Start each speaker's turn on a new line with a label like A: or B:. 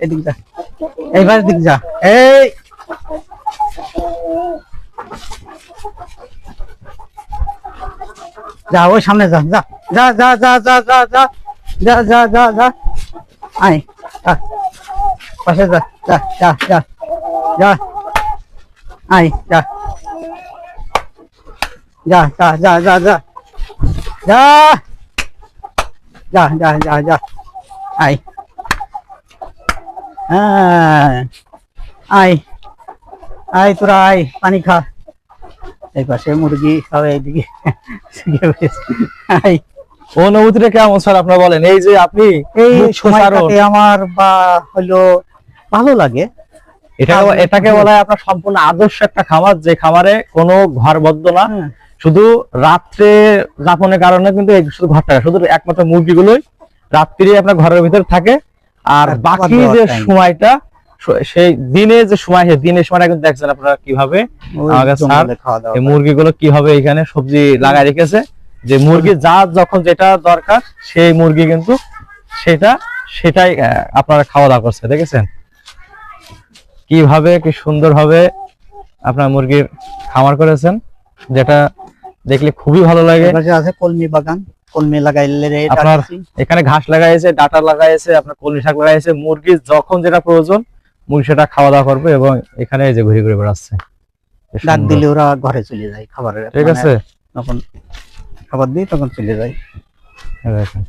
A: এদিক যা, এইবার দিক যা, এই যা, ওই সামনে যা, যা যা যা যা যা যা যা যা যা যা যা, আয় পাশে যা, যা যা যা যা, আয় যা যা যা যা যা যা যা যা যা যা যা, আয় আয় আয়, তোরা আয়, পানি খা। এই পাশে মুরগি খাবে, এইদিকে আয়।
B: অনুভূতিটা কেমন স্যার আপনারা বলেন, এই যে আপনি
A: এই
B: মুক্ত
A: সময়টাতে
B: চারণ,
A: আমার বা হলো ভালো লাগে।
B: এটাকে বলা হয় আপনার সম্পূর্ণ আদর্শ একটা খামার, যে খামারে কোনো ঘরবদ্ধ না, শুধু রাত্রে যাপনের কারণে কিন্তু এই শুধু ঘরটা, শুধু একমাত্র মুরগিগুলোই রাত্রি আপনার ঘরের ভিতরে থাকে। আর
A: আর
B: বাকি
A: খাবার
B: যে
A: দেওয়ার time।
B: সময়টা, সেই দিনে যে সময়, সেই দিনের সময়টা কিন্তু দেখছেন আপনারা কিভাবে
A: ওই
B: আমাকে স্যার
A: জঙ্গলে খাওয়া দাওয়া
B: এই
A: করে।
B: মুরগিগুলো কিভাবে এখানে সবজি লাগাই রেখেছে, যে মুরগি যা যখন যেটা দরকার সেই মুরগি কিন্তু সেটাই আপনারা খাওয়া দাওয়া করছে। দেখেছেন কিভাবে, কি সুন্দর ভাবে আপনার মুরগির খামার করেছেন, যেটা দেখলে খুবই ভালো লাগে।
A: এই পাশে আছে কলমি বাগান, কলমি লাগাইলে
B: আপনার এখানে ঘাস লাগাইছে, ডাটা লাগাইছে, আপনার কলমি শাক লাগাইছে। মুরগি যখন যেটা প্রয়োজন মুরগি সেটা খাওয়া দাওয়া করবে, এবং এখানে এই যে ঘুরে ঘুরে বেড়াচ্ছে। বেশ
A: ডাক
B: সুন্দর।
A: দিলে ওরা ঘরে চলে যায় খাবারের,
B: ঠিক
A: মানে
B: আছে,
A: তখন খাবার দিই তখন চলে যায়।
B: এই দেখেন।